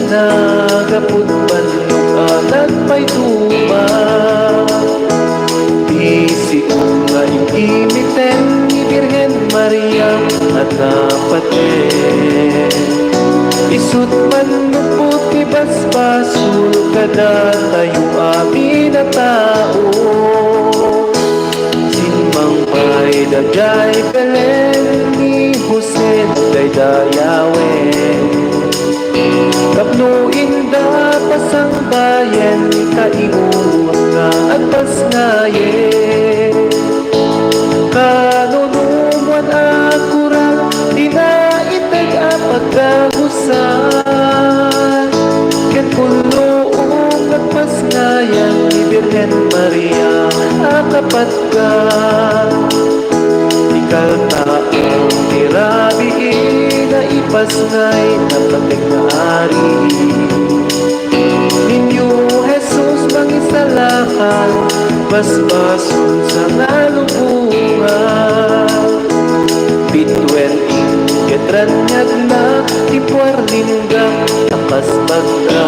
nagapot banlog alat pa'y tuma. Isiong nga imiten ni Birhen Maria at kapatid. Isut man puti basbasul kada tayo amin na tao. Sinmang pa'y dajay Belen ni Jose daydayawen. Kapno inda pasang bayan kaiuwas ka at pasngayen. Kanunumuan akurat dinaitag ang pagkagusan. Ken kulong at pasngayan ni Birhen Maria akapat ka. Ikal taong tirabiin na ipasngay na pating na ari. Ninyo Jesus mangisalakan basbason sa nalubungan. Bitwen ingetran nyag na ipuar lingga akas bagda.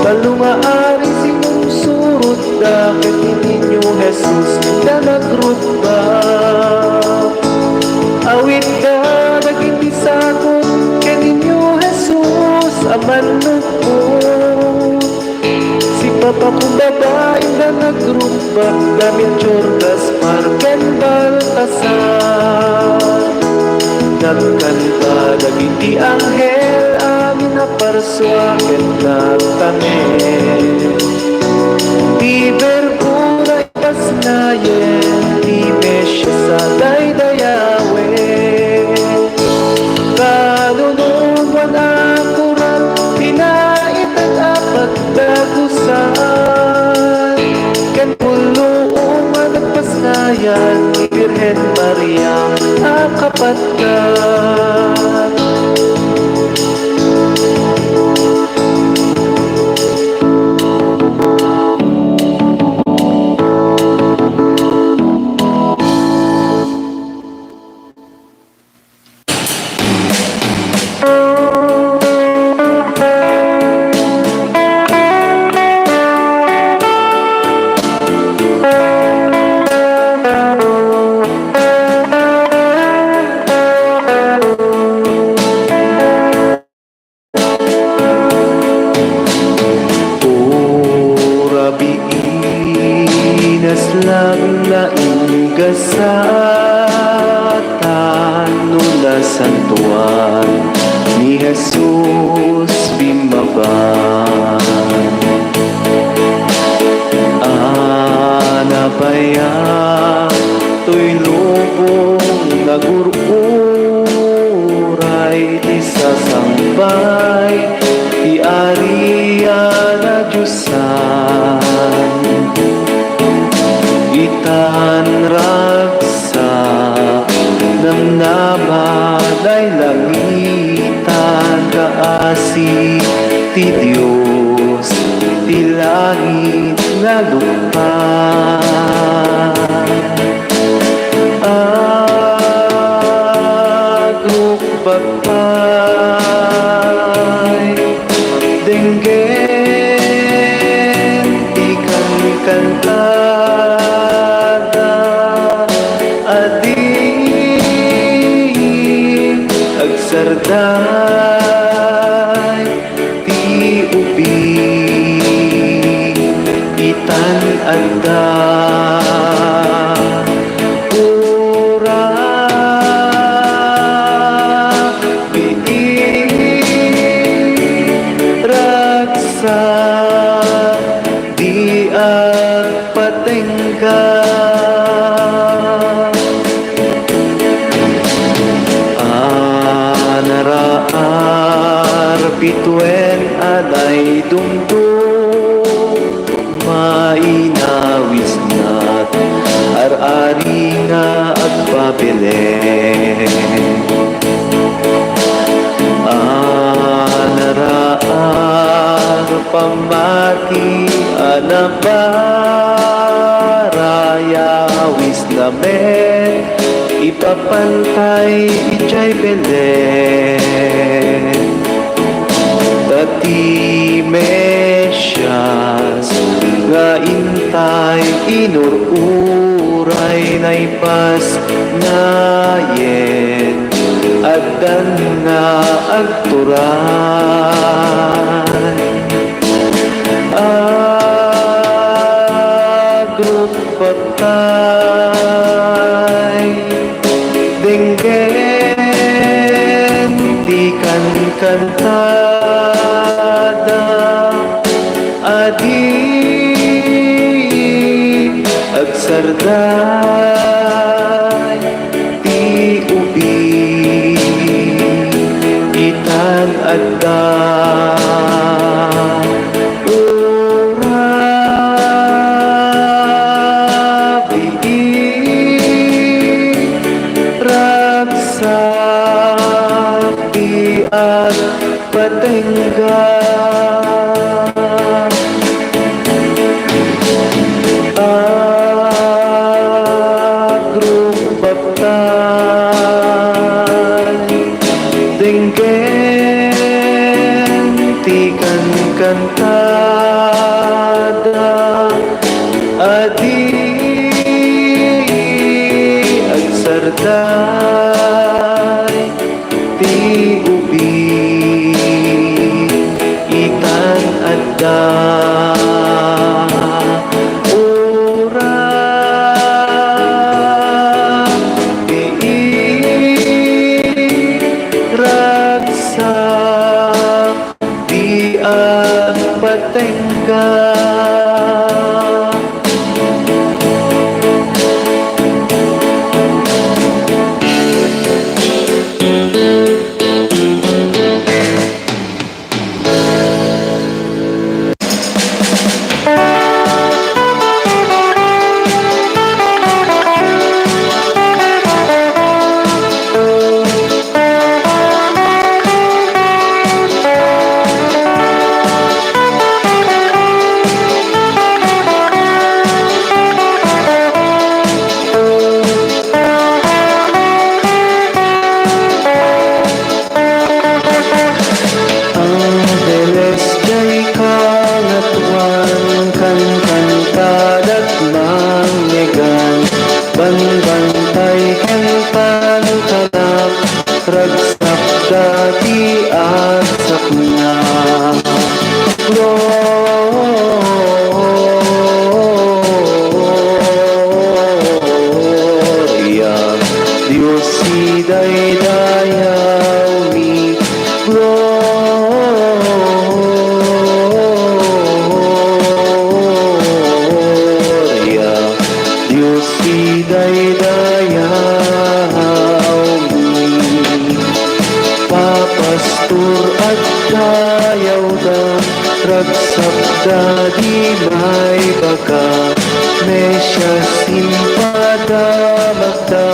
Kalungaari sinungsurot dakit ninyo Jesus na nagrutba. Awit ka naging bisakot kay ninyo Jesus aman nukot. Si Papa kong babae na nagrutba Damil Chorgas Marken Baltasar. Nagkanta nagiti anghel amin na parswaken nagtamen. Di verbura ipasnayen di mesya sa daydayawen. Kanunumuan akurat dinaitag ang pagdagusan. Ken pulong nagpasnayan ni Birhen Maria akapat ka. Lang na ingasatan nula santuan ni Jesus bimaban. Anabaya to'y lubong nagururay di sasambay di ariya na Diyosan. Itan raksa namnamalay langitan kaasi ti Diyos ti langit nga lupa. Agrukbakpay denggen ikan kanta sarday ti ubi itan adda pura raksa di agpatengka. Bituen alay dumdum mainawis nat ar-ari nga agpabelen. Anaraar pamati anabaraya wis lamen ipapantay ijay Belen. ti Mesyas nga intay inururay na ipas nayen addan nga agturay agrupatay denggen di kan kantada adi agsarday ti ubi itan adda sakti at patengga agrupatan denggen tikan kantada adi agsarday ti ubi itan adda ora di raksa di patengga bantay kentan kalap ragsak dati at sakna Gloria Dios si daydayaw mi Gloria Dios si daydayaw mi papastur at dayaw da ragsak di may baka Mesya simpada magda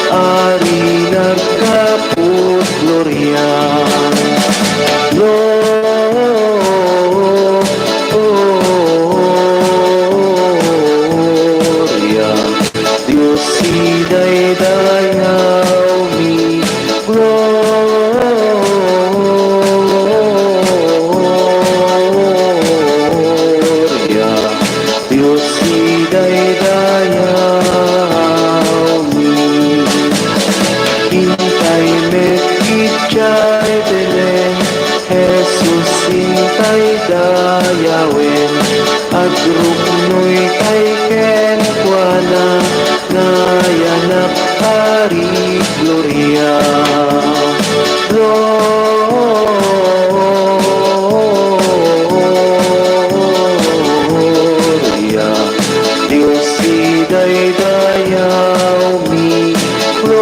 ari nagkaput Gloria Gloria Dios si daydayaw mi Gloria Dios si daydayaw mi hintay mekitjay Belen Jesus hintay dayawen agrupnoy kay ken kuana nayanak hari Gloria Gloria Dios si daydayaw mi Gloria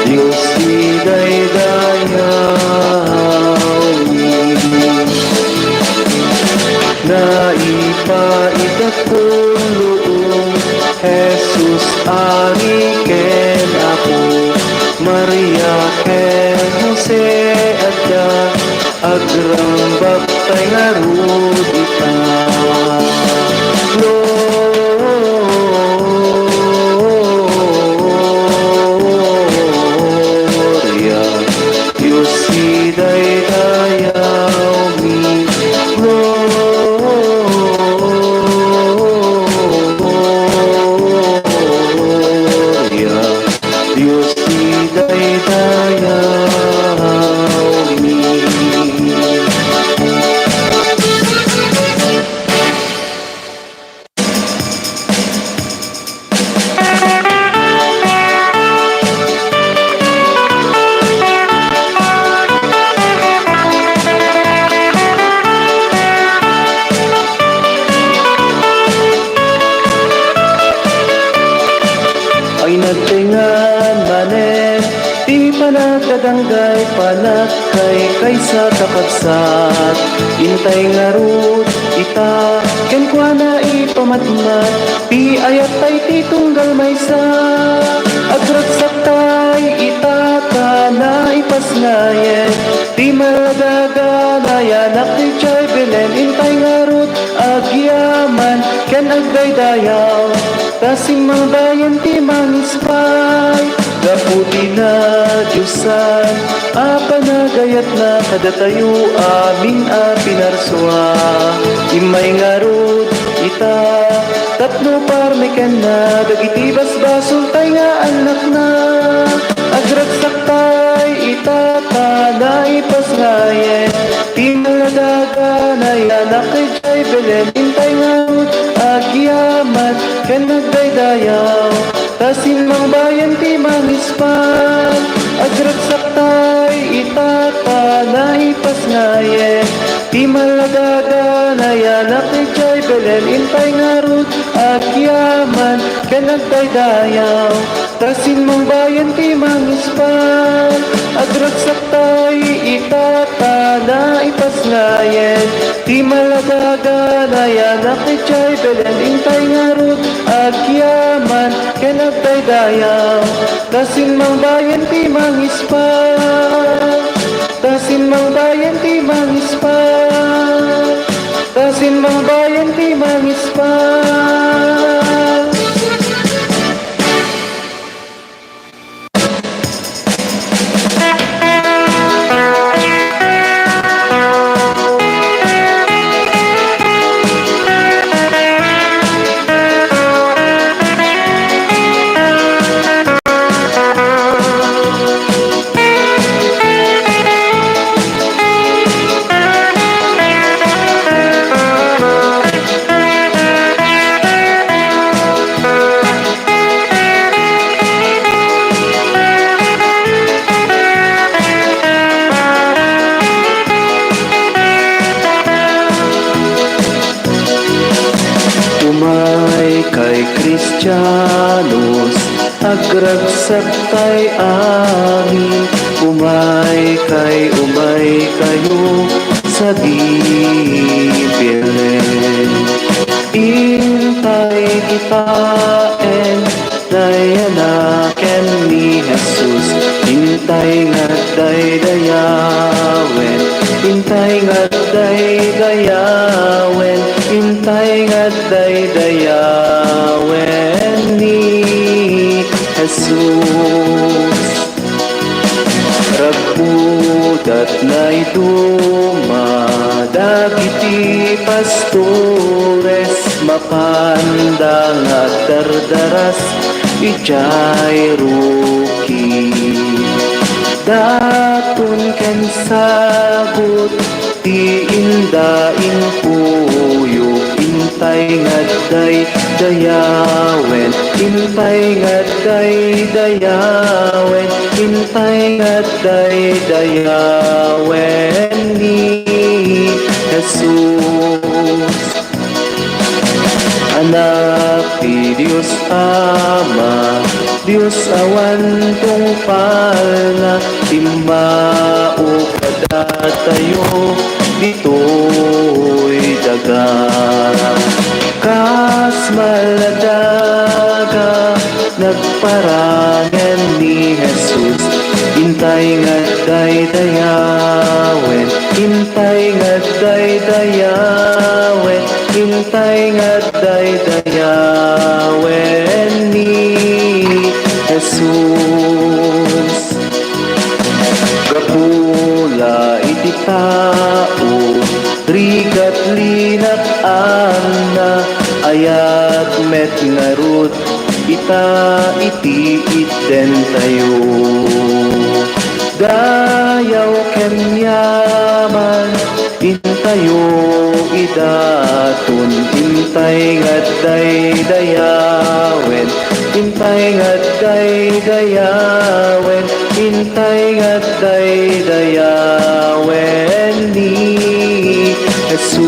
Dios si daydayaw mi naipaitatulong Jesus ari ken ako Maria ken Jose adda agrang baptay nga rudita nagdadanggay panakay kaysa kakabsat. Intay nga rut ita ken kwa na ipamatmat, pi ayat tay titunggal maysa. Agragsak tay itata na ipasnayen, di malagaga na yanak ti Chay Belen. Intay nga rut agyaman ken agdaydayaw, kasing mga bayan ti mangispay. Gaputi na Diyosan, panagayat na kadatayo amin a pinarswa. Imay nga rod ita, tatlo parme ken na, dagiti basbasol tay nga anak na. Agragsak tay itata na ipasnayen, di maladaga na yanak kay Chay Belen. Intay nga rod agyaman ken nagdaydayaw, kasin mang bayan ti mangispan. Agragsak tay itata na ipasnayen, di maladaga na yanak ni Chay Belen. Intay nga rut agyaman ken nagdaydayaw, kasin mang bayan ti mangispan. Agragsak tay itata na ipasnayen, di maladaga na yanak ni Chay Belen. Intay nga rut agyaman ken nagdaydayaw, kasin mang bayan ti mangispan. Kasin mang bayan ti mangispan, kasin mang bayan ti mangispan. Umay kay Kristiyanos, agragsak tay amin. Umay kayo sa Bibelen. Intay kitaen dayanaken ni Jesus. Intay nga daydayawen, intay nga daydayawen, intay nga daydayawen ni Jesus. Ragpudat na dagiti pastores, mapandang at dardaras ijay ruki. Daton ken sagot ti indaing puyo, intay nga daydayawen, intay nga daydayawen, intay nga daydayawen ni Jesus. Anak ti Diyos Ama, Diyos awan tungpal na, timbao kadatayo dito'y daga. Kas maladaga nagparangan ni Jesus, intay nga daydayawen, intay nga daydayawen, intay nga daydayawen ni Jesus. Kapula iti tao, rigat linak ana, ayat met ngarut ita iti iten tayo. Dayaw ken yaman, intayo idaton, intay nga daydayawen, intay nga daydayawen, intay nga daydayawen ni Jesus.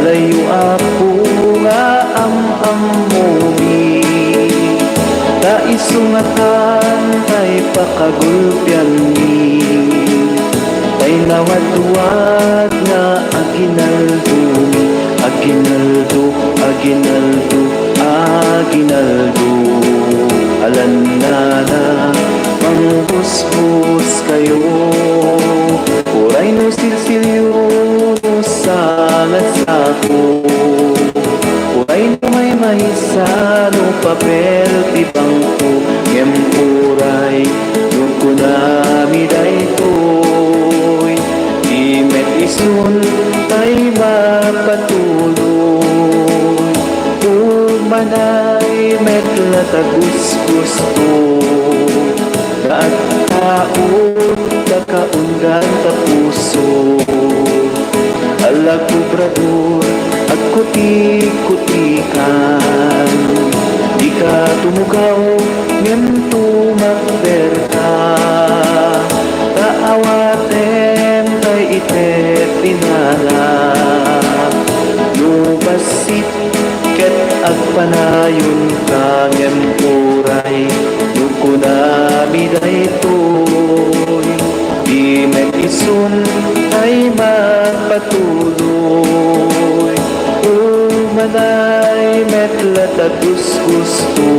Malayo ako nga amumi Kaisungatan ay pakagulpian ni Kay nawat-wat nga aginaldo Aginaldo, aginaldo, aginaldo Alan na manghusbus kayo Uray no silsilyo sangat sako Uray no may mahisano papel di bangko Ngem uray yung kunami daytoy Di met isun tay mapatuloy Manay met latagus gusto At taon nakaunggan ta puso Ala kubrador at kuti-kutikan Di ka tumugaw ngem tumakberta Taawatem kay itet tinala Nubasit ket agpanayon ka ngem uray Nukunami daytoy Di met isun ay magpatuloy Umanay met latagus gusto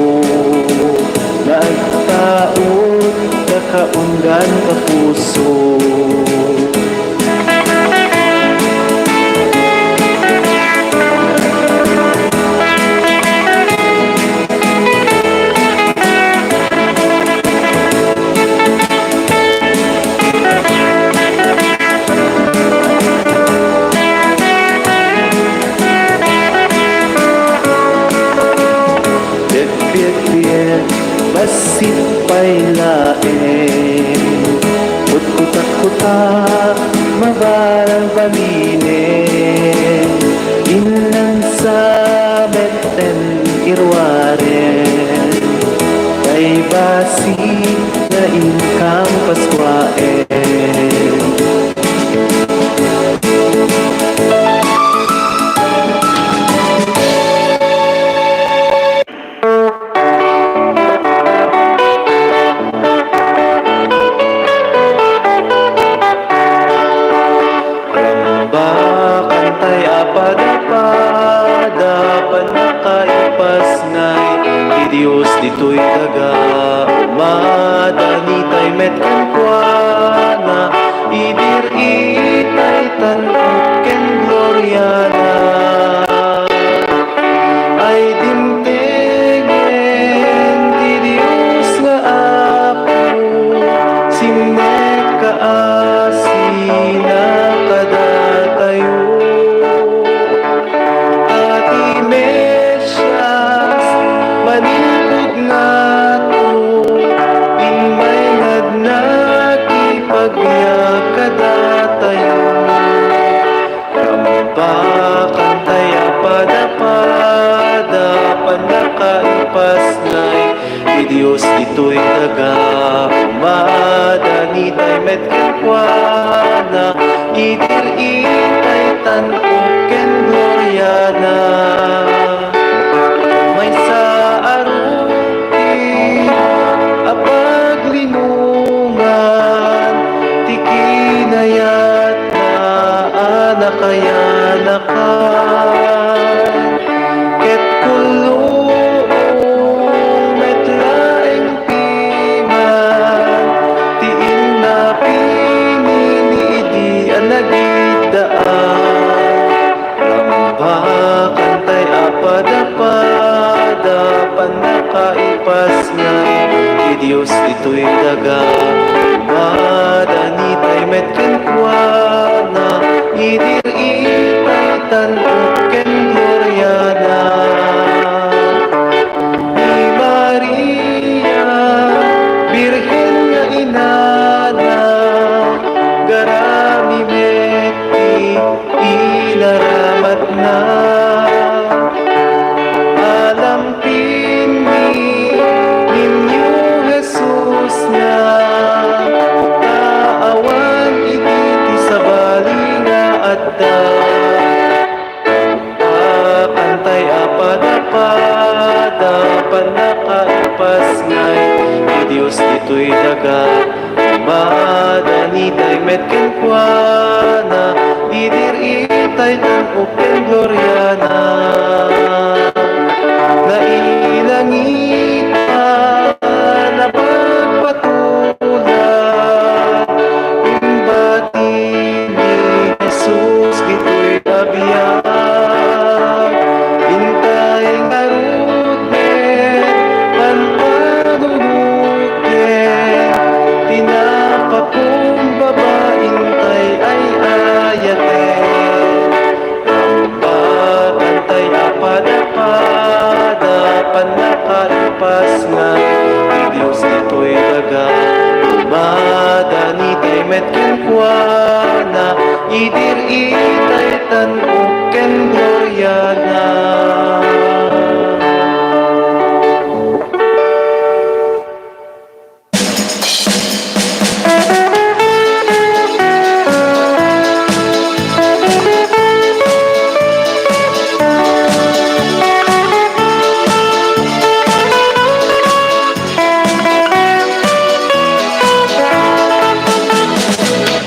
Nagtaon nakaunggan ka puso Basit pa'y lain Utkutak-kutak mabalbalinin Inang sabet en irwaren Kay basit na inkang paswaen Diyos dito'y daga Umadani tay met kankwana Idir itay tanok ken gloriana Ay dimtengen di Diyos nga apo Sinek kaasina kadatayo Ati Mesyas manikod nga to Imay nagnakipagyak kadatayo Rambakan tayo pada-pada Panakaipas-nay Di Diyos dito'y daga Umadani tay met kankwana Idir itay tanok ken gloriana May sa aruti apaglinungan Tikinayat na anakayanakan Ket kulong metlaeng piman Tiin na pinini di anagidaan Rambakan tay apada-pada Panakaipas nga Di Diyos dito'y daga Umadani tay met kankwana Idir itay tanok ken gloriana Ni Maria Birhen nga inana Garami meti inaramat na Alam pini ninyo Jesus na Taawan iti sa bali nga adda tan oken Gloriana nailangita na pagpatulan imbati ni Jesus gito'y abiyag intay ngarutmen panpanunutyen tinapakong babaintay ay ayaten pantay apada-pada panakalipas nga di Diyos nito'y daga umadani tay met kenkwana idir itay tan oken Gloriana.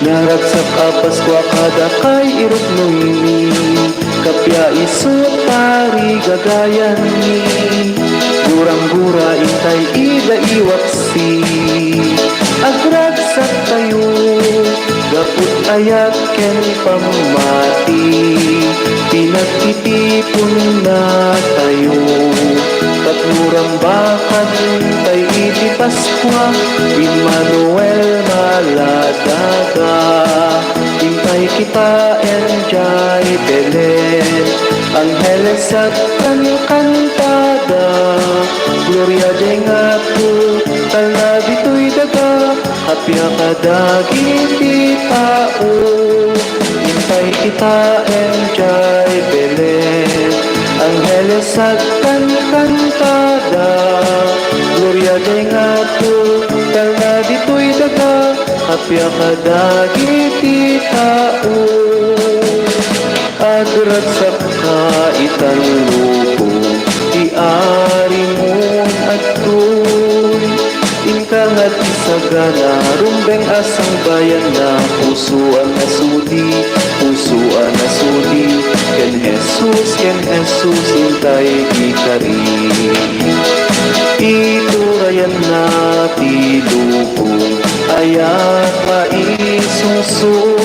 Naragsak apas kwa kada kay irot noini kapya isot pari gagayan ni gurang-gura intay ida iwaksi agragsak tayo gaput ayat ken pamati pinagtitipon na tayo katlurang bakan tay iti Paskwa Emmanuel maladaga hintay kita enjay Belen Angeles at kantada Gloria Dei ngatu talna dito'y daga hapya kadagiti tao hintay kita enjay Belen Angeles at kantada Gloria Dei ngatu talna dito'y daga hapya kadagiti tao agragsak ka itan lupo di ari mon adtoy inkangat isagana rumbeng asang bayan na pusuan na sudi ken Jesus intay ikari iturayan na tilupong ayat maisuso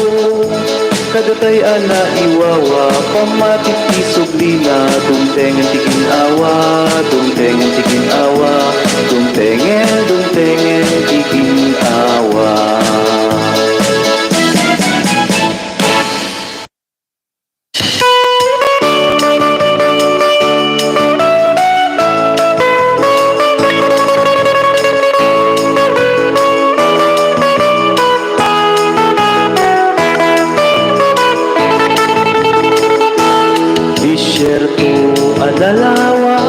kadatay ana iwawa pamatitisog lina dumtengen tigin awa dumtengen tigin awa. Disyerto adalawa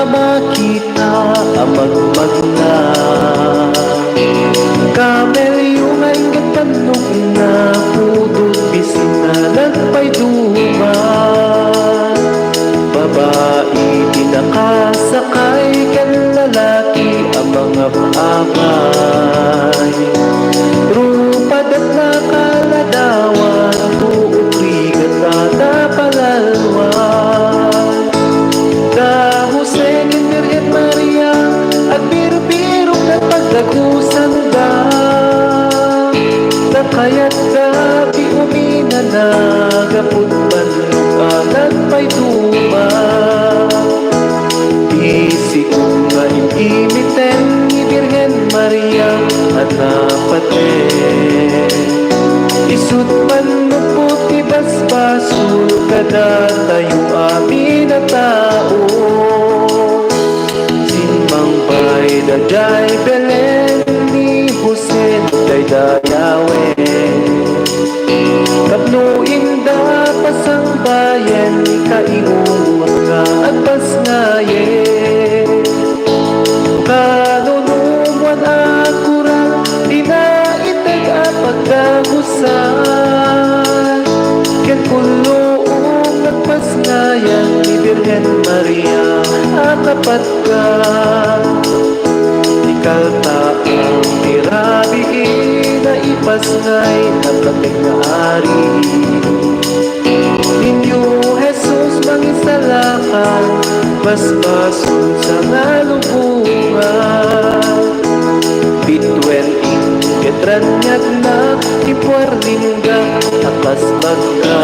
makita amagmag na kamelyo nga ingatanong na pudot bisina nagpayduma babae tinakasakay kan lalaki ang mga paabay rupad at nakaladawan tuutrigat na palalwa da Jose ni Virgen Maria at biru-biru na pagdagusan da nakayat da piumina na gaput banlukanan pa'y duma isikong nga imimiten ni Virgen Maria at napaten isut manupot ti basbasul kada tayo amin na tao sinmang bay da jay Belen ni Jose day dayawe tapno inda pasang bayan ni kaiungot ka at pasngayen kanunumuan akurat dinaitag apagdagusan ken kulong nagpasngayan ni Virgen Maria akapat ka ikalta ang tirabi na ipasngay na kating na hari hindi basbason sa ngalubungan. Bitwen ingetran niyak na ipuarlingga akas bagka.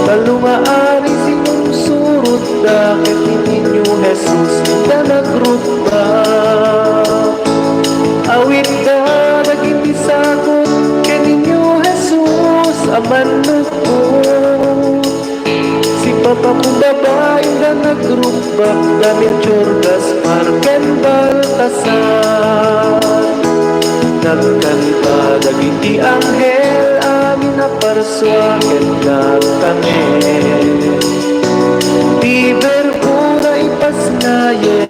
Kalumaari sinumsurot dakit ninyo Jesus na nagrutba. Awit ka naging isakot kaninyo Jesus aman lupot. Si Papa kong babae na nagrutba gamit Jorgas Marken Baltasar. Nagkanta dagiti anghel amin na parswaken kami. Di verbo na ipasnayen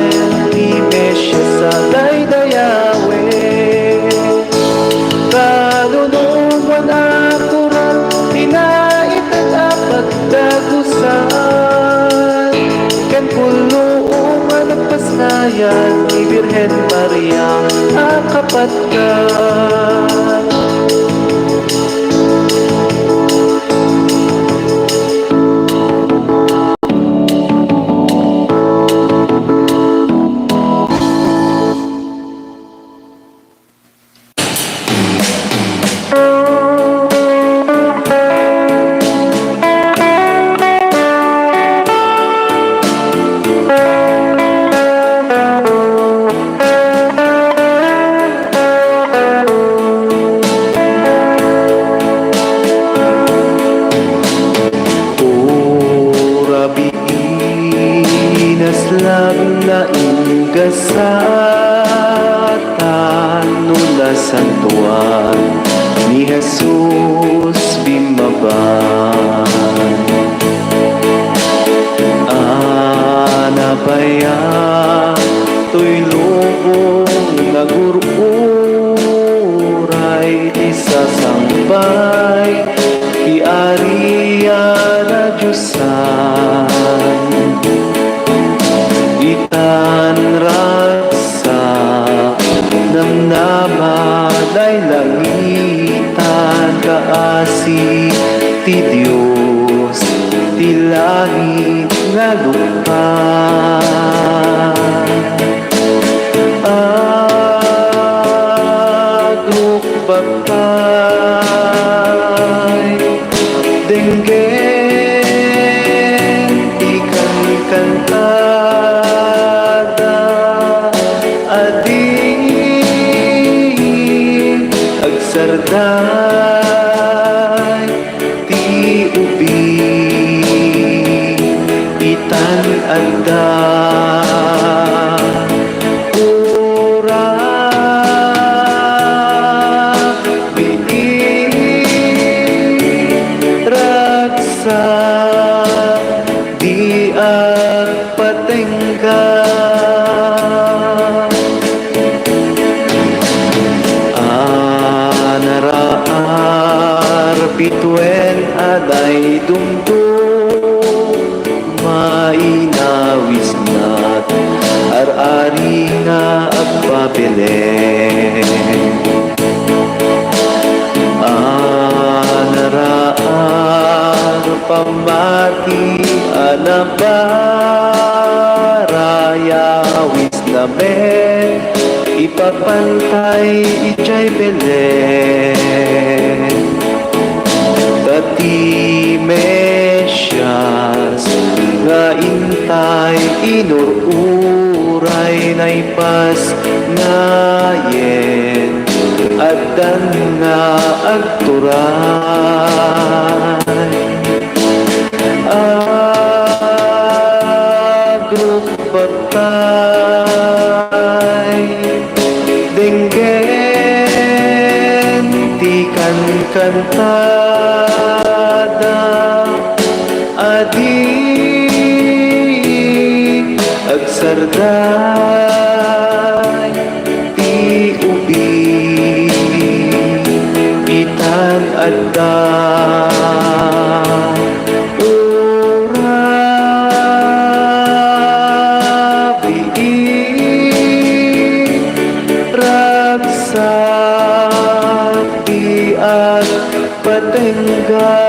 di mesya sa daydayawe. Kalunungan aturan inaitag apat dagusan. Ken puluong anapasnayan ni Birhen Maria akapat ka. Gasatan nula santuan ni Jesus bimaban. Anabaya to'y lubong nagururay di sasambay di Aria na Diyosan. Itan raksa namnamalay langitan kaasi ti Diyos ti langit nga lupa. Agrupapay denggen ikan kanta sarday ti ubi itan adda ura bii raksa di agpatengga. Bituen aday dumdum mainawis nat ar-ari nga agpapelen. Anaraar pamati anabarayawis namen ipapantay ijay belen. Dati Mesyas nga intay inururay na ipas ngayen at dan nga agturay. Agrupapay denggen tikan kanta agsarday ti ubi itan adda ura bii raksa di agpatengga.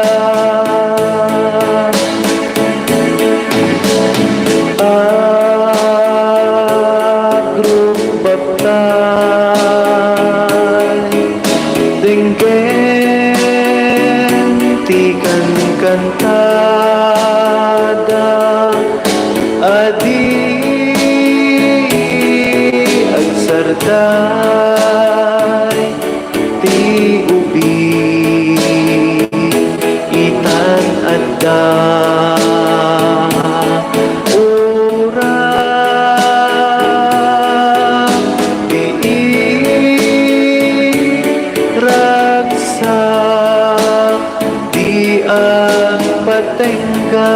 adi agsarday ti ubi itan adda ura ragsak di ang patengga.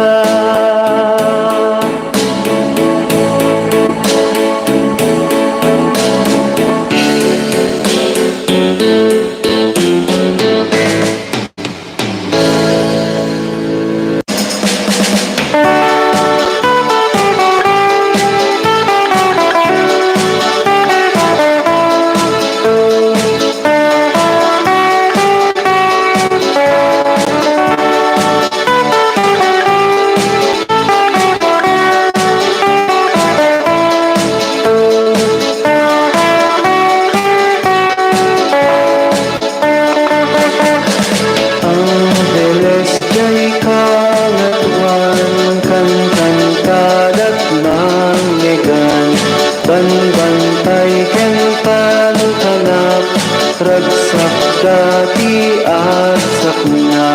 Bantay ken tantanap ragsak dati at sakna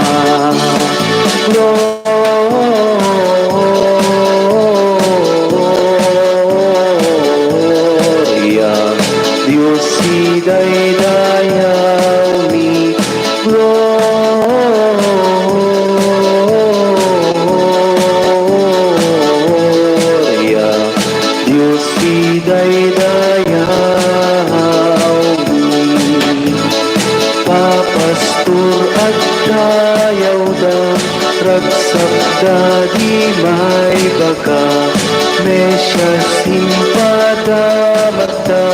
Gloria Dios si daydayaw mi Gloria Dios si daydayaw mi Papastur at dayaw da ragsak dadi may baga Mesya simpada mata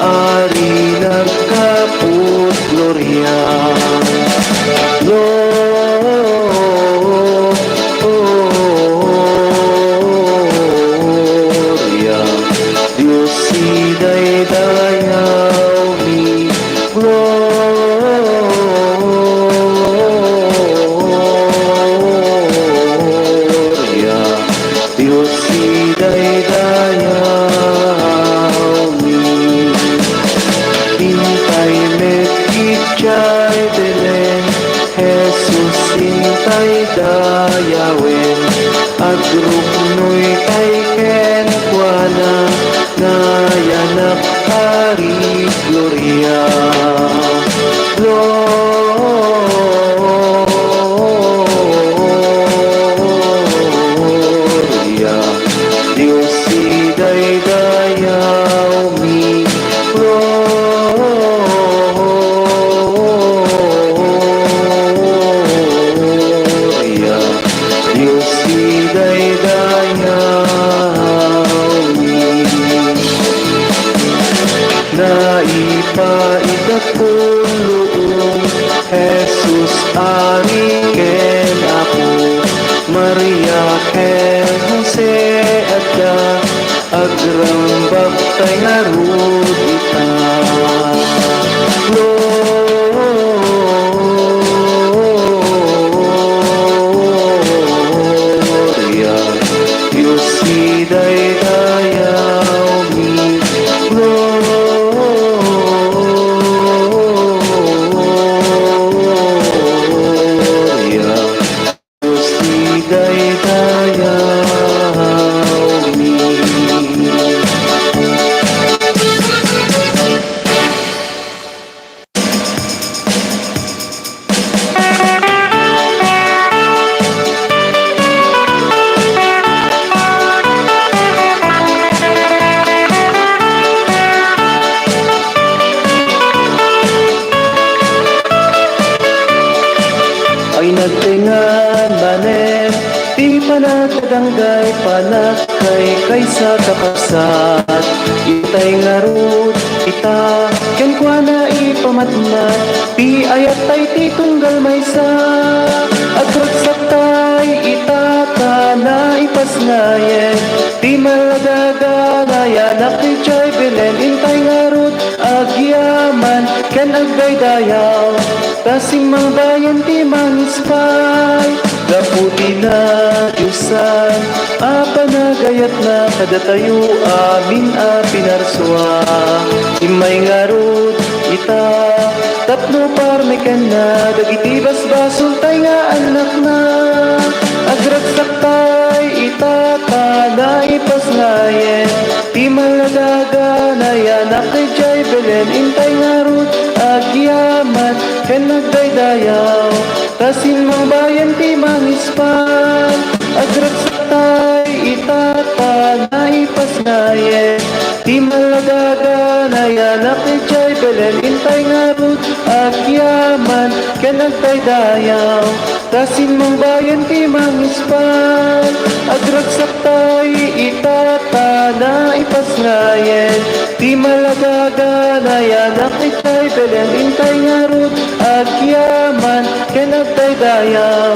ari nagkaput Gloria Gloria Dios si daydayaw mi Gloria Dios si daydayaw mi Hintay met kitjay Belen Jesus hintay dayawen agrupnoy kay ken kuana nayanak hari Gloria Gloria Dios si daydayaw mi Gloria Dios si daydayaw mi naipaitatulong Jesus ari ken ako Maria ken Jose adda agrambak tay ngarud ita Gloria Dios si daydayaw mi Gloria Dios si daydayaw mi ay nagtingan manen di panatadanggay panakay kaysa kakasat itay ngarut ita ken kuana ipamatmat pi ayat tay titunggal maysa at ragsaktay ita ka na ipasnayen di maladaga nayanak ni Chay Belen intay ngarut agyaman ken agdaydayaw Tasimang bayan ti manispay Gapu mabuti na Diyosan, panagayat na kadatayo amin pinarswa. Imay ngarod ita, tapno parmekan na, dagiti basbasol tay nga anak na. Agragsak tay itata na ipas ngayen, ti maladaga na yanak kay Jai Belen. Intay ngarod agyaman, ken nagdaydayaw, tasin mang bayan ti mangispan. Agragsak tay itata na ipas ngayen, ti maladaga na yanak kay Jai Belen. Intay ngarod agyaman, ken nagdaydayaw, tasin mong bayan ti mangispan. Agragsak tay itata na ipas ngayen, ti maladaga na yanak kay Jai Belen. Intay ngarod agyaman, ken nagdaydayaw,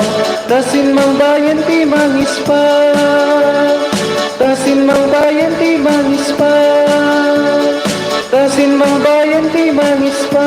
tasin mang bayan ti mangispan. Tasin mang bayan ti mangispan, tasin mang bayan ti mangispan.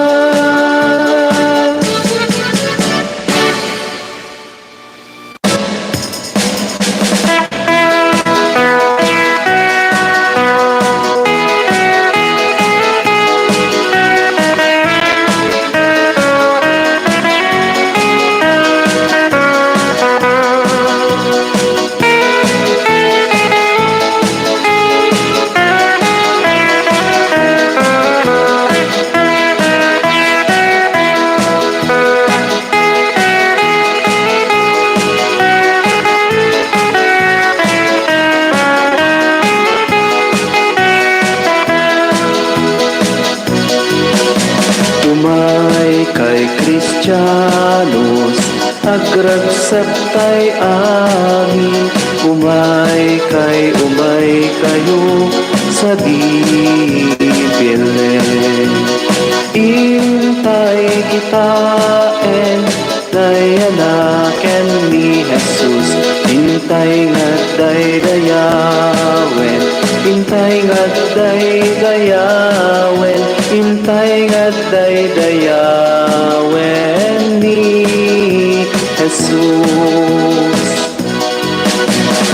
Umay kay Kristiyanos, agragsak tay amin. Umay kayo sa Bibelen. Intay kitaen, dayanaken ni Jesus. Intay nga daydayawen, intay nga daydayawen, intay nga daydayawen ni Jesus.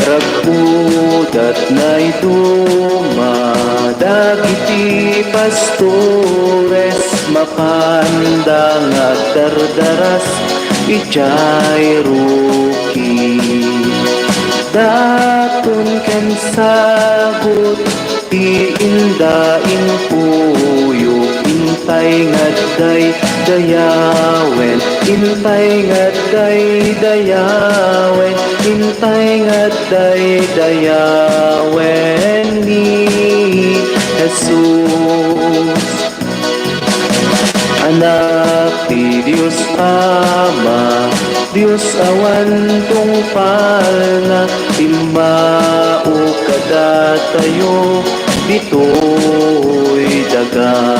Ragpudat na'y dumadagiti pastores, mapandang at dardaras ijay ruki. Daton ken sagot ti indaing puyo, intay nga daydayawen, intay nga daydayawen, intay nga daydayawen ni Jesus. Anak ti Diyos Ama, Diyos awan tungpal na, timao kadatayo dito'y daga.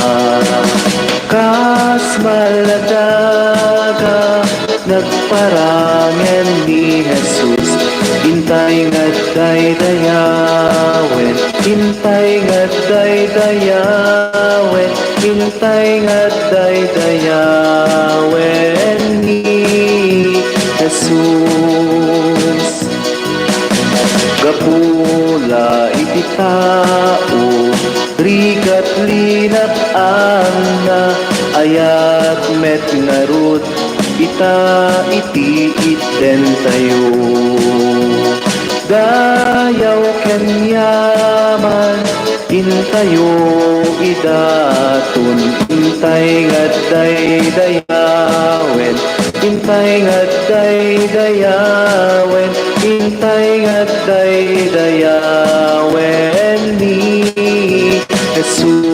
Kas maladaga nagparangen ni Jesus, intay nga daydayawen, intay nga daydayawen, intay nga daydayawen ni Jesus. Gapula iti tao, rigat linat na, ayat met ngarut ita iti iten tayo. Dayaw ken yaman, intayo idatun, intay nga daydayawen, intay nga daydayawen, intay nga daydayawen ni Jesus.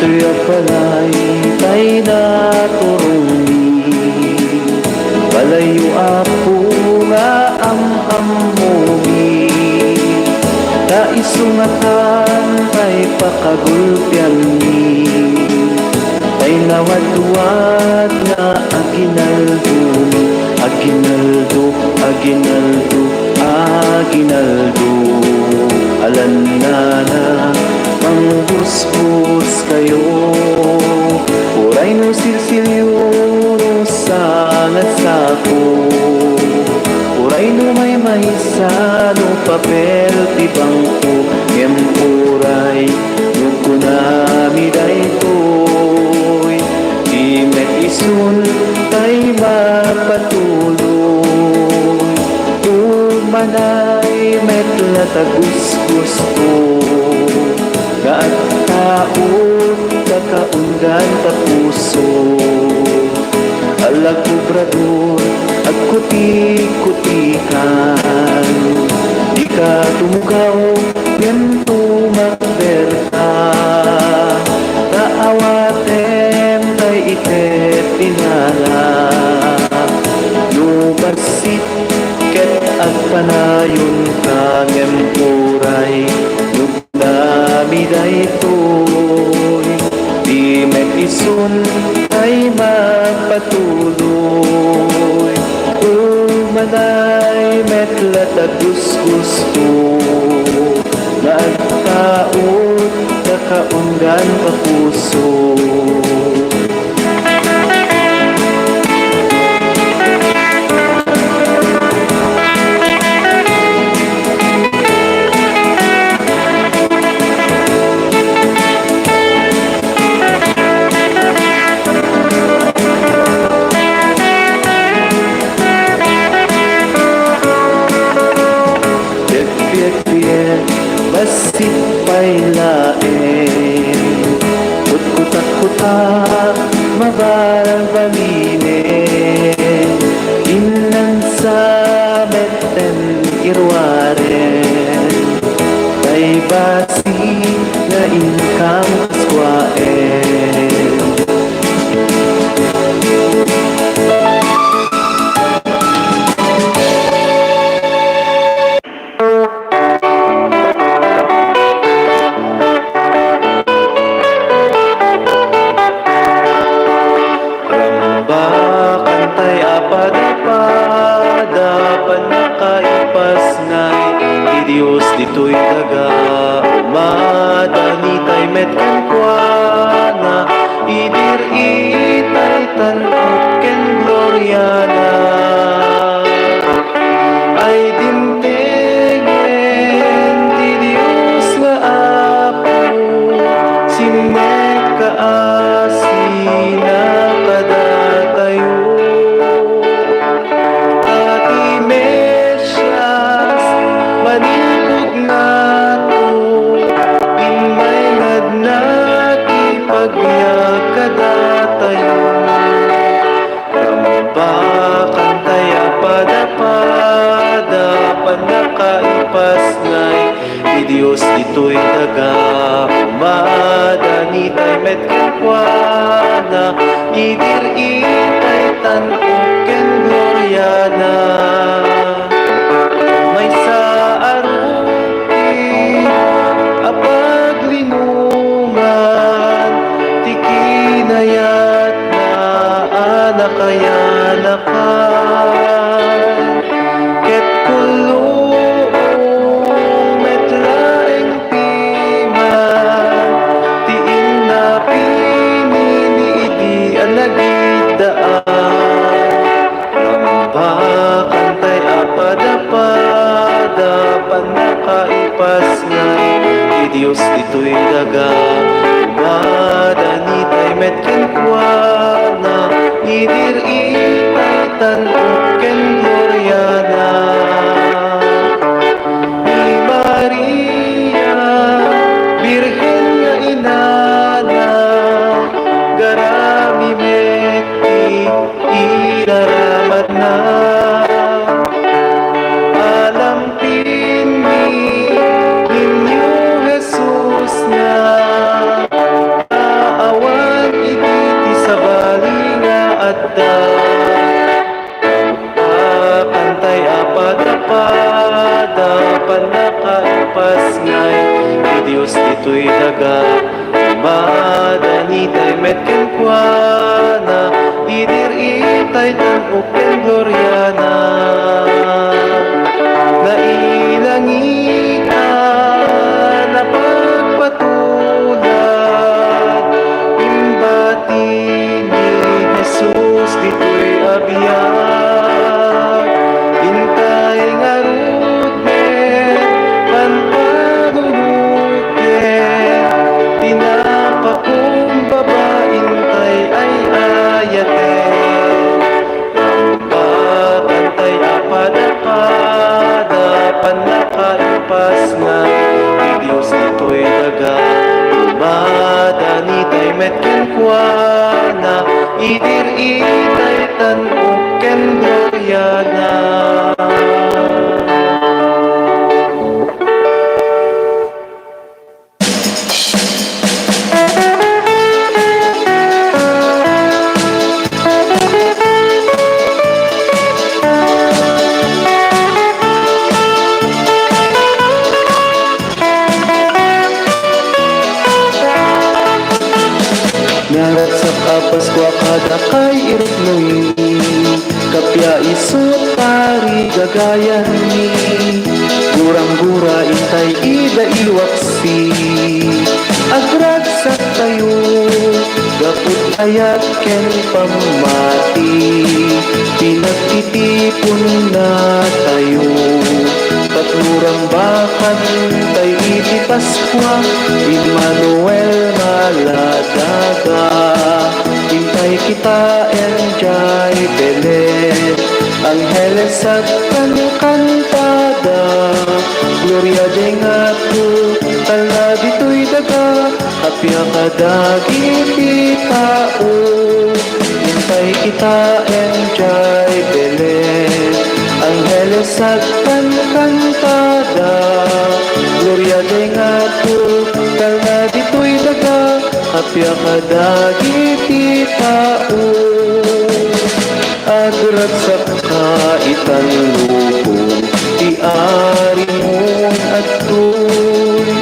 ito'y apalay tay naturungi palayo ako nga am-amomi kaisungatan tay pakagulpian ni tay nawad-wad nga aginaldo aginaldo aginaldo aginaldo alan na mangbus-bus kayo uray no silsilyo no sangat sako uray no may mahisa no papel ti bangko ngem uray no kunami daytoy di met isun tay mapatuloy manay met latagus gusto gaat taon kakaunggan ta puso alag kubrador at kuti-kutikan di ka tumugaw yan tumakberta taawatem tay itet pinala lubasit ket agpanayon kangem uray nugdami daytoy di met isun ay mapatuloy umanay met latagus gusto nagtaot kakaunggan ka puso basit pa'y lain Kut-kutak-kutak mabalbalinin Inan sa meten irwaren Tay basi na inkang kaswaen Diyos dito'y daga umadani tay met kankwana idir itay tanot ken gloriana ay dimtengen di Diyos nga apo sinek kaasina kadatayo at imesyas manilog nato imay ngadnat ipagyak kadatayo rambakan taya pada-pada panakaipas ngay di Diyos dito'y daga umadani tay met kankwana idir itay tanok ken gloriana may sa arupi apaglinungan tikinayat na anakayanakan ket kulong metlaeng piman tiin na pinili di alagidaan rambakan tay apada-pada panakaipas ngay di Diyos dito'y daga umadani tay met kankwana idir itay tanok ken gloriana ni Maria Birhen nga inana garami meti idaramat na alam pini ninyo Jesus na Diyos ito'y daga madanitay met kenkwana idir itay tan uken gloriana nailangitan na pagpatulad imbati ni Jesus dito'y abiyag intay nga rudmen panpaduluten tinapakumbaba intay ay ayate pantay apada-pada panakaipas nga di Diyos ito'y daga umadanitay met kenkwana idir itay tan uken gloriana. Narat sa kapas kwa kada kay iruknoy kapya isut pari gagayan ni gurang-gura intay ida iwaksi agrag sa tayo gaput ayat ken pamati pinagtitipon na tayo tatlurang bakan tay iti Paskwa Emmanuel maladaga hintay kita enjay Belen Angeles at kantada Gloria Jengatu tala dito'y daga kapya kadagiti tao hintay kita enjay Belen Angeles at kantada Gloria Jengatu tala dito'y daga kapya kadagiti tao agrat sa kaitan lubong tiari mon at tuy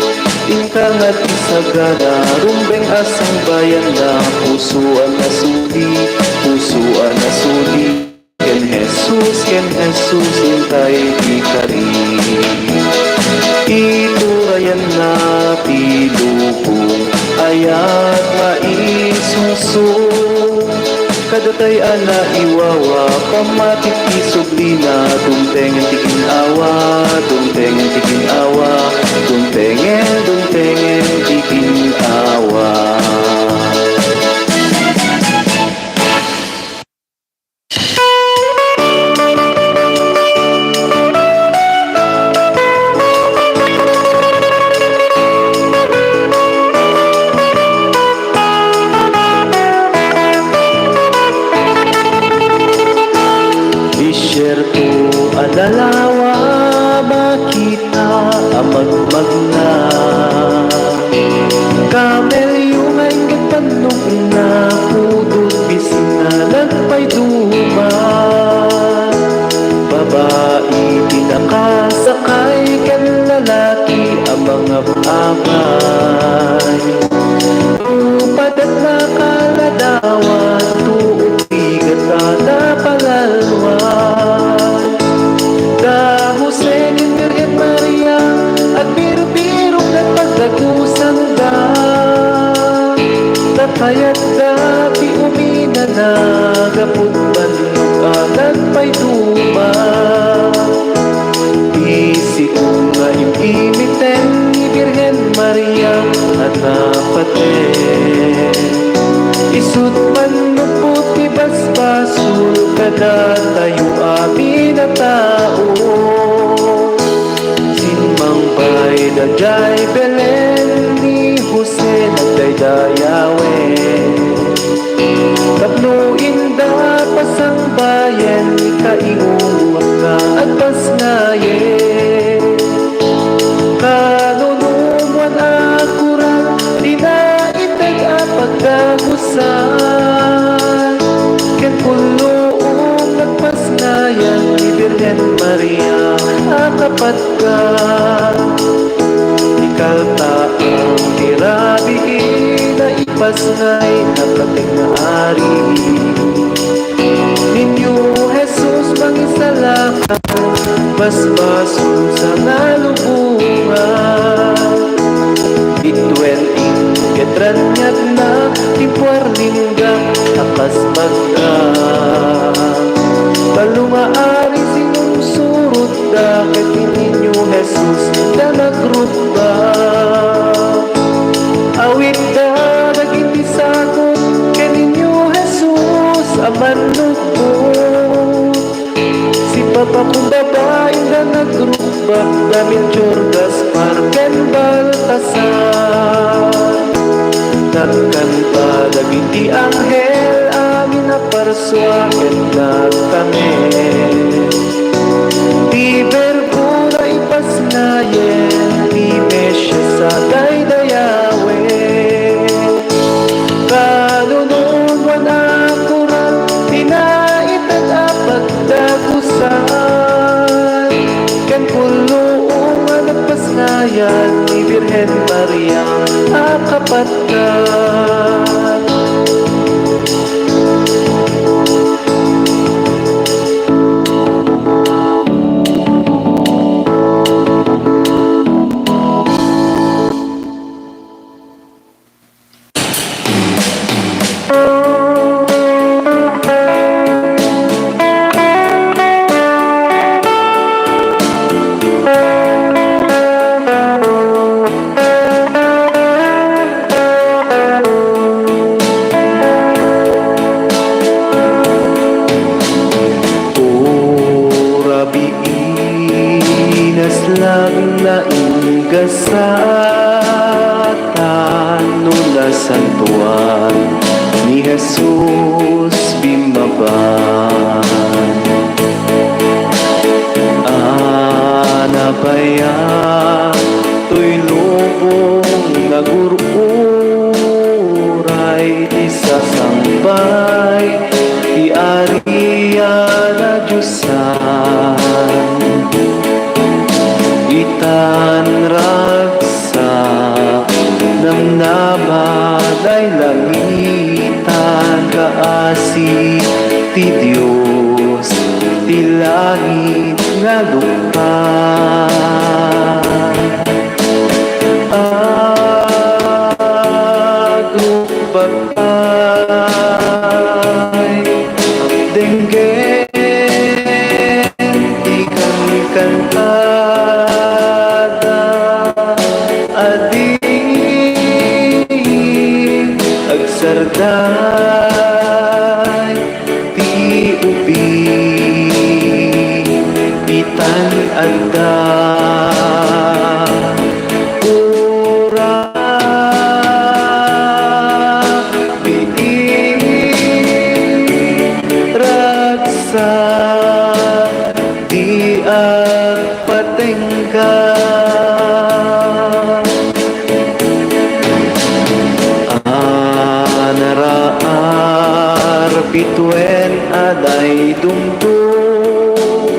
inkangat isagana rumbeng asang bayan na pusuan na suli ken Jesus intay di kari iturayan na pilubong ayat maisusong kadatay ana iwawa pamatitisog lina dumtengen tikin awa dumtengen tikin awa Isyerto adalawa makita amagmag na Kamelyong ay katanong na pudot bisna nagpay duma Babae pinakasakay kan lalaki ang mga amay Upadat na kaladawan tuog bigat na palalwa Hayat dati umina na gapot manok nagpay duma Isi ko nga impimiten ni Birhen Maria at napaten Isut manupot ti basbasul kada tayo amin na tao Sinmang bay da jay Belen ni Jose nagdaydayawe Tapnuin da pasang bayan Kainguwak ka at pasnaye Kanunumuan akurat Di na itag apagdagusan Ken puluong nagpasnayan Ni Birhen Maria akapat ka Ikaltaan ipas nga'y napating na ari. Ninyo Jesus mangisalakan, mas basun sa nalubungan. Bitwenting ketranyag na tipuar lingga akas magda. Kalungaari sinungsurot da kay ninyo Jesus na nagrutda. Awit da naging sagot kay ninyo Jesus aman lubot. Si Papa kong babaeng na nagrubak namin Jorgas Parken Baltasar. Nagkanta nagiti anghel amin na parswaket na kami. Di verbo na ipasnayen, di mesya sa daydayawe. Kanunod wanakurat, tinaitag apagdagusan. Ken puluong nagpasnayan ni Birhen Maria akapatkat. Gasatan nula santuan ni Jesus bimaban. Anabaya tuy lubong nagururay di sasambay di Aria na Diyosan. Itan ragsa namnamad ay langitan kaasi ti Diyos ti langit nga lupa. Agrupagay denggen di kami kanta sarday ti ubi itan adda ura biin raksa di agpatengka. Pituen aday dumdum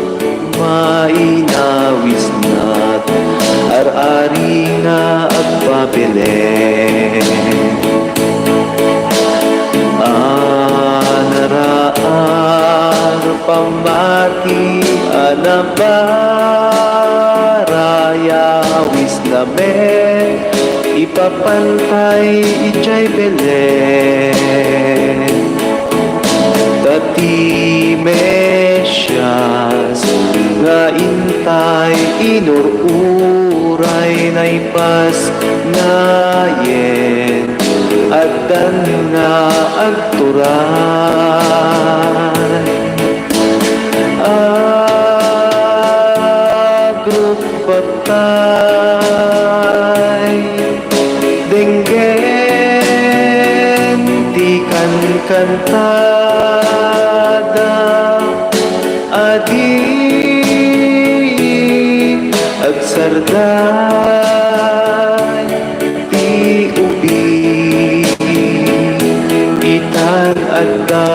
mainawis nat ar-ari nga agpapilin. Anaraar pamati anabaraya wis namen ipapantay ijay belen. Dati Mesyas nga intay inururay na ipas ngayen at dan nga agturay. Agrupagay denggen di kan kanta agsarday ti ubi itan adda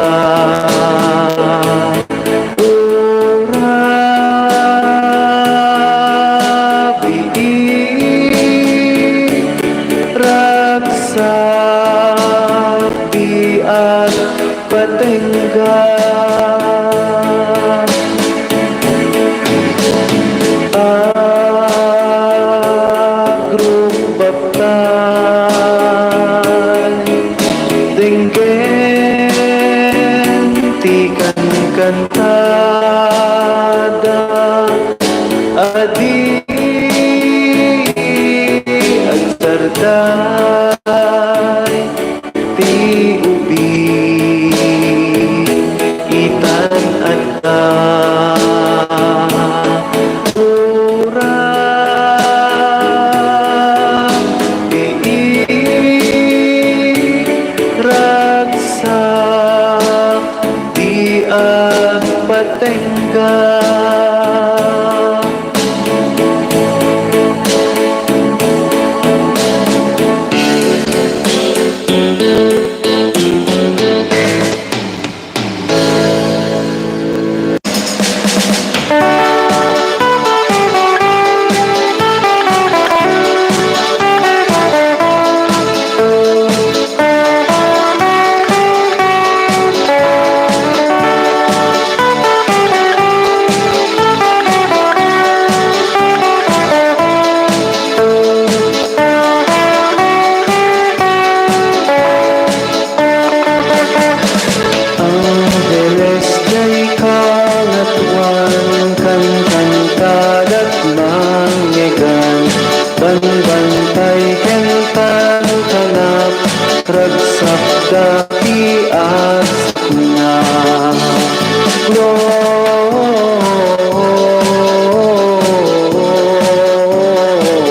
ura biin raksa Adi ang sarday ti ubi itan adda ura ragsak di patengga. Bantay kentang tanap ragsak dati at na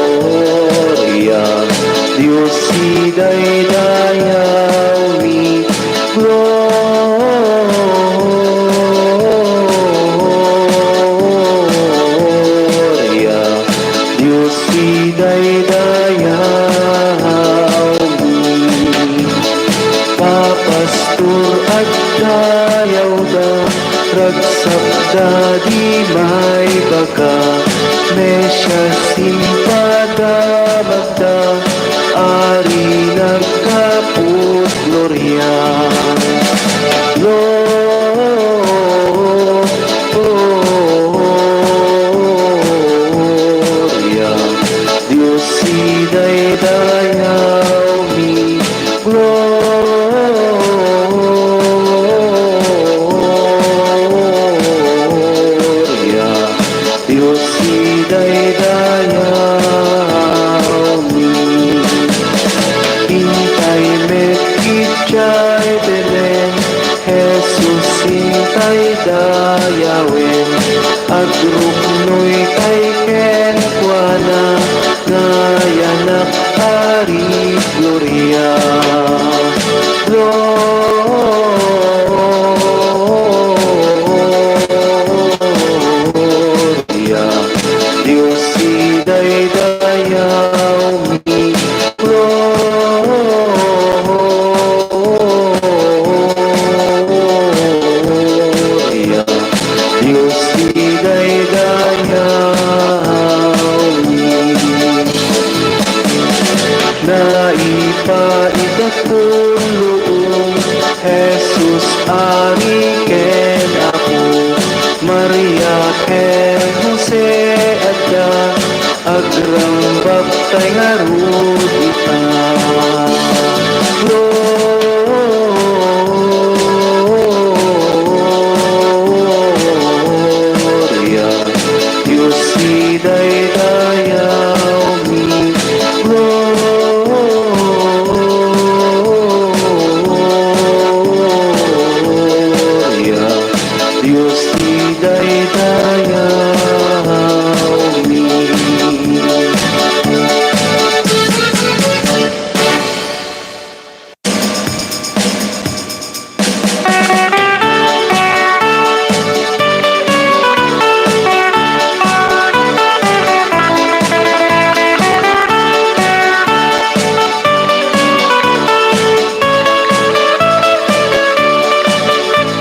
Gloria Dios si daydayaw mi Gloria Dios si daydayaw mi Papastur at dayaw da ragsak da di may baga Mesya simpada magda ari nagkaput Gloria Gloria Dios si daydayaw mi Gloria Dios si daydayaw mi Hintay mekichay Belen Jesus hintay dayawen Agrupnoy kay ken kuana Ngayanak ari Gloria Gloria Dios si daydayaw mi Gloria Dios si daydayaw mi Naipaitatulong Jesus ari ken ako Maria ken Jose adda agrang baptay ngarud ita Gloria Dios si daydayaw mi Gloria Dios si daydayaw mi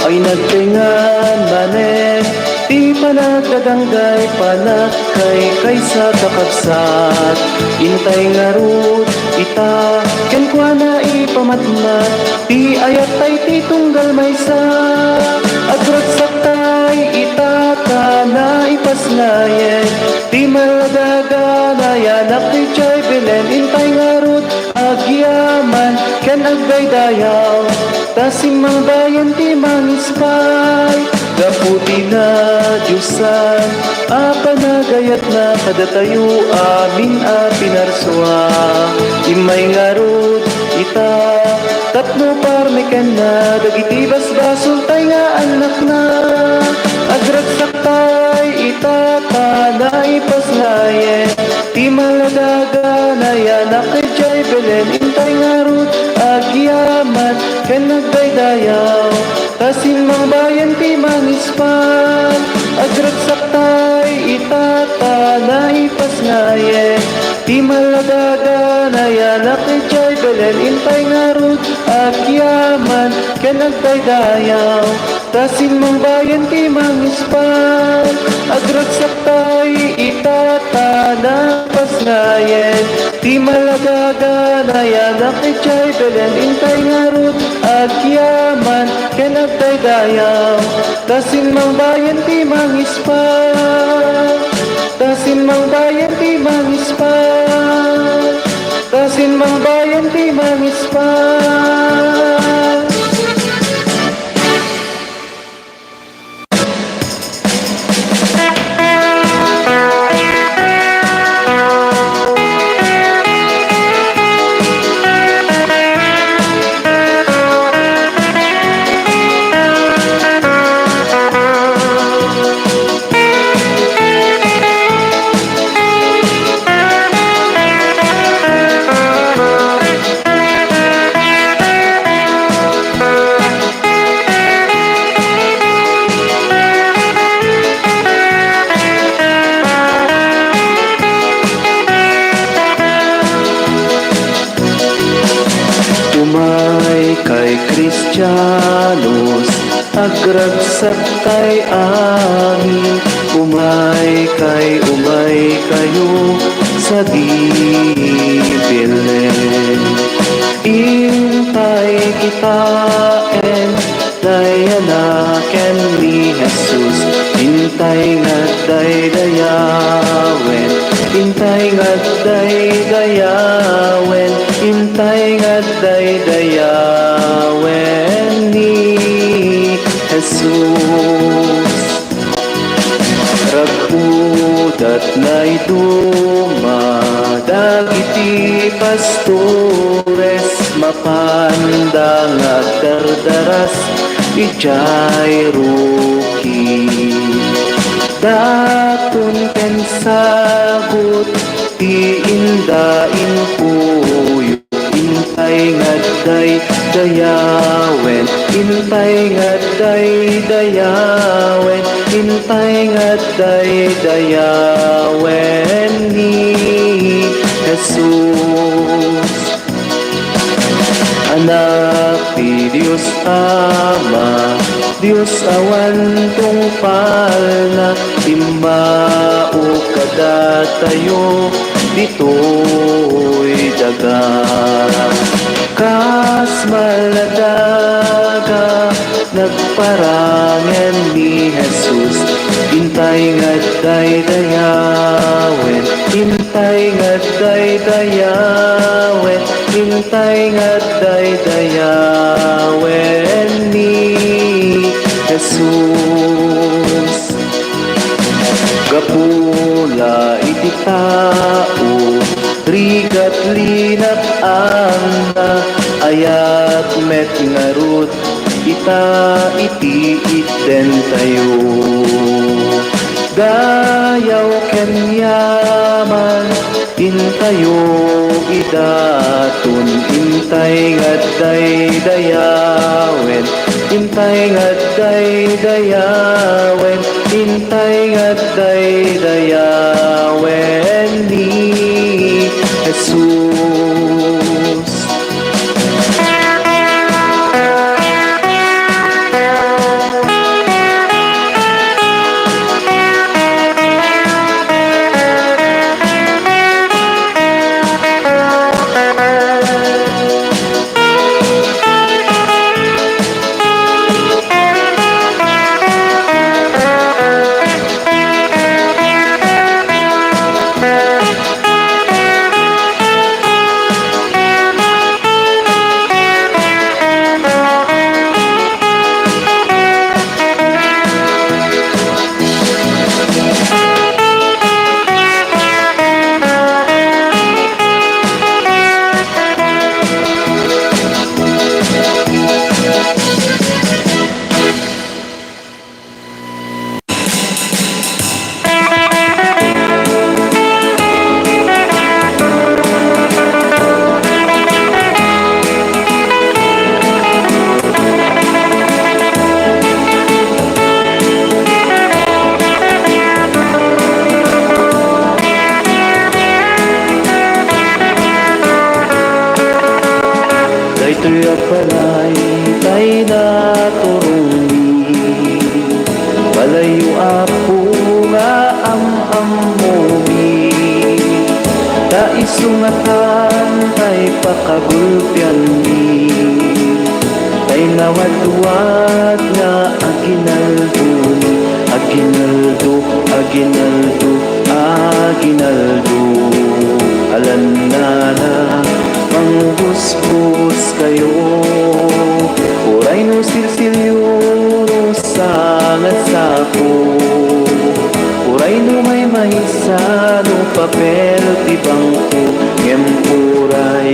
ay nagtingan manen di panagkadanggay panakay kaysa kakabsat intay ngarut ita ken kuana ipamatmat di ayat tay titunggal maysa agragsak tay ita na ipaslayen di maladaga na yanak ti chay Belen intay ngarut agyaman ken agdaydayaw tasimang bayan ti manispay Gaputi na Diyosan, panagayat na kadatayo amin a pinarsua. Imay ngarod ita, tapno parmeken na, dagiti basbasol tay nga anak na. Agragsak tay itata na ipasnayen, ti maladaga na yanak kay Jay Belen. Intay ngarod agyaman, ken nagdaydayaw, kasin mang bayan ti mangispan. Agragsak tay itata na ipasnayen, ti maladaga na yanak kay Jay Belen. Intay ngarod agyaman, ken nagdaydayaw, kasin mang bayan ti mangispan. Agragsak tay itata na pasnayen, ti maladaga na yanak kay Jay Belen. Intay ngarod agyaman, ken nagdaydayaw, kasin mang bayan ti mangispan. Kasin mang bayan ti mangispan, kasin mang bayan ti mangispan. Umay kay Kristiyanos, agragsak tay amin. Umay kayo sa Bibelen. Intay kita en dayanaken ni Jesus. Intay nga daydayawen, intay nga daydayawen, intay nga daydayawen ni Jesus. Ragudat na'y dumadagiti pastores, mapandang at dardaras ijay ruki. Daton ken sagot ti indain puyo, intay nga daydayawen, intay nga daydayawen, intay nga daydayawen ni Jesus. Anak ti Diyos Ama, Diyos awan tungpal na, timbao kadatayo dito'y daga. Kas maladaga nagparangen ni Jesus, intay nga daydayawen, intay nga daydayawen, intay nga daydayawen ni Jesus. Gapula iti tao, rigat linat anda, ayat met ngarut ita iti iten tayo. Dayaw ken yaman, intayo idatun, intay nga daydayawen, intay nga daydayawen, intay nga daydayawen ni Jesus. matan tay pakagulpian ni tay nawat-wat nga aginaldo aginaldo aginaldo aginaldo alan na mangbusbus kayo uray no silsilyo sangat sako uray no may mahisano papel ti bangko ngem uray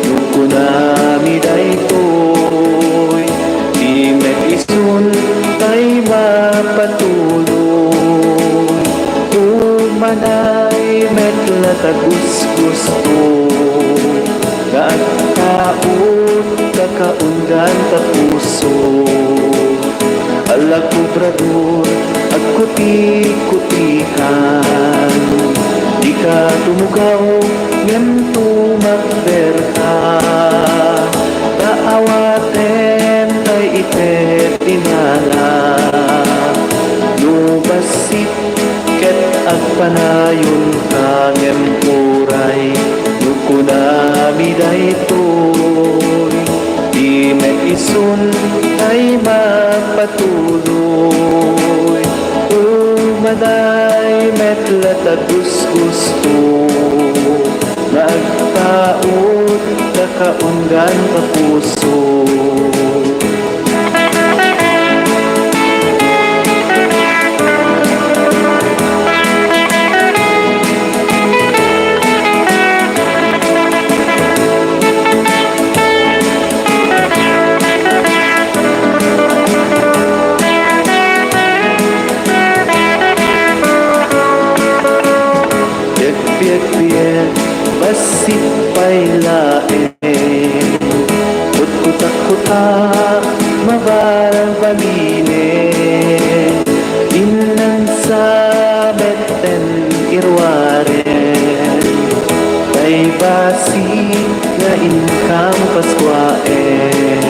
no kunami daytoy di isun tay mapatuloy umanay metla tagusgusto kaat-kaot kakaundan ta puso alag kubrador at kuti-kutihan di ka tumugaw ngem tumakderka kaawaten tay itet tinala nubasit ket agpanayon ka ngem uray nukunami daytoy di isun ay mapatuloy umaday metla tagusgusto nagtaot kakaundan pa puso biyak-biyak basit pa'y lain Kutak-kutak mabarang paminin Inang sa beten irwaren Kay basi na inkang paskwaen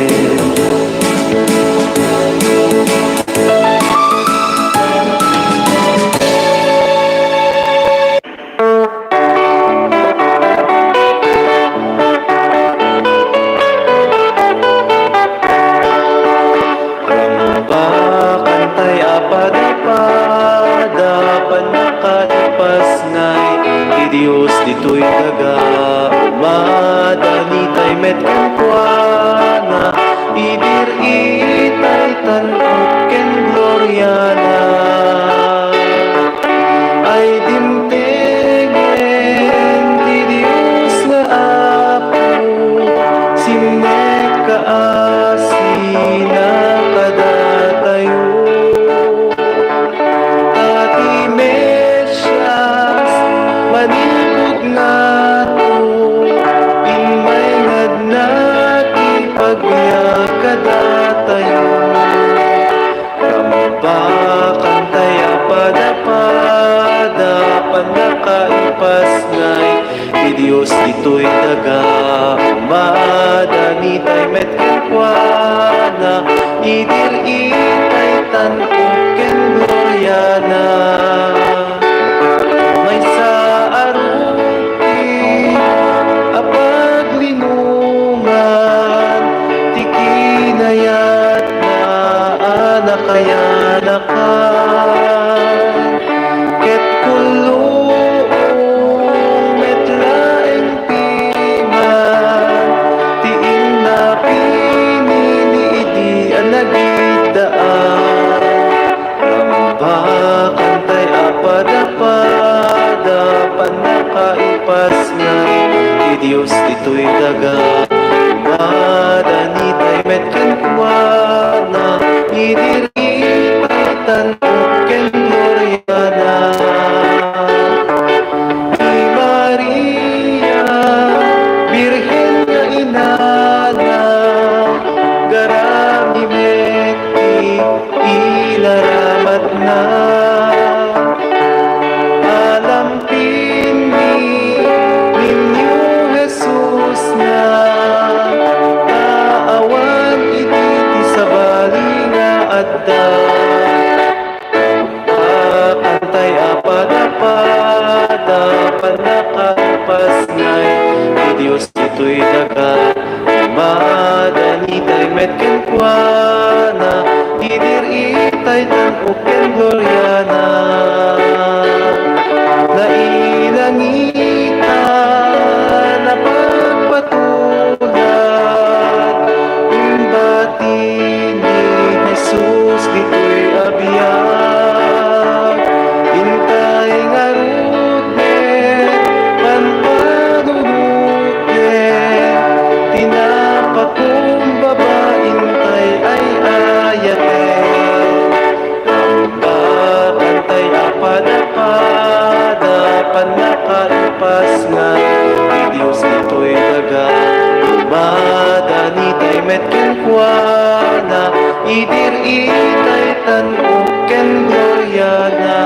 Diyos dito'y taga umadani tay met kankwana idir itay tanot ken gloriana ay dimtengen di Diyos nga apo sinek kaasina kadatayo tati mesyas manipod na to imay nagnati pagyakadatayo kambakan tayo pada-pada panakaipas ngay di Diyos dito'y daga umadani tay met kankwana idir itay tanok ken gloriana may sa tikinayat na nakayanakan ket kulong metlaeng pingan tiin na pininiidi ang nagidaan rambakan tay apada-pada panakaipas nga di Diyos dito'y daga umadani tay met kankwana idiri tanok ken gloriana ni Maria Birhen nga inana garami meti ilaramat na Idir itay tanong ken gloria na.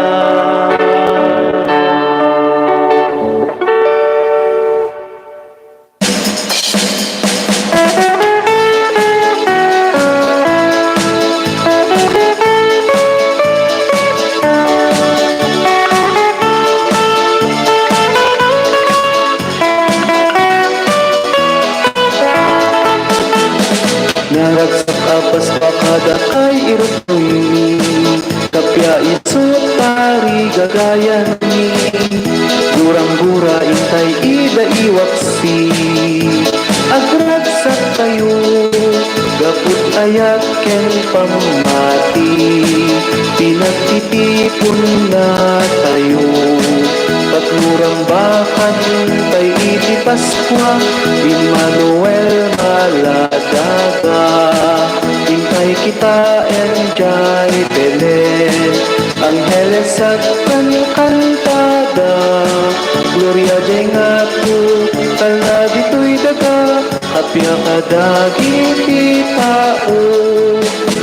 Naragsak apas pakada kay irutoy, kapya isut pari gagayan ni, gurang-gura intay ida iwaksi, agragsak tayo, gaput ayak ken pamati, pinagtitipon na tayo, patmurang bakan tay iti Paskwa, Emmanuel Maladaga, hintay kita enjoy Belen, Angeles at kantada, Gloria de ngatu, tala dito'y daga, kapya kadagi tao,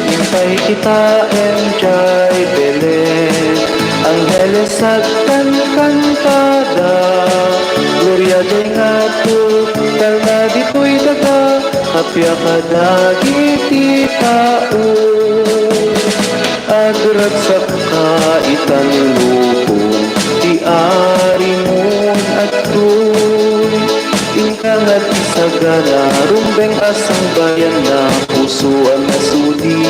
hintay kita enjoy Belen, Angeles at kantada, Gloria de ngatu, tala dito'y daga, kapya kadagi tao. Agragsak ka itan lupong, di ari mon at dun, inkangat isagana, rumbeng asang bayan na, pusuan na sudi,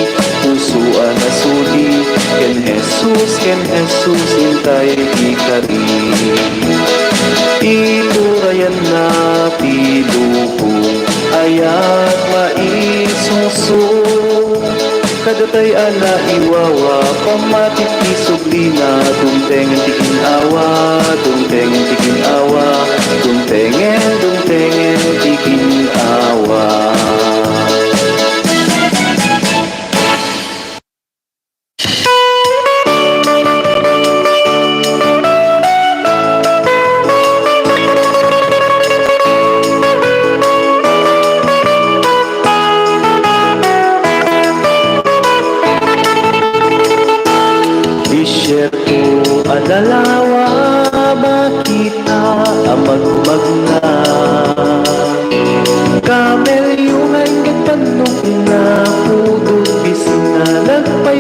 ken Jesus, intay ikari. Iturayan na pilupong, ayat maisuso, kadatay ana iwawa, pamatipisog lina, dumtengen tikin awa, dumtengen tikin awa, dumtengen tikin awa. Disyerto adalawa, makita amagmag na, kamelyong ay katanong na, pudot bis na nagpay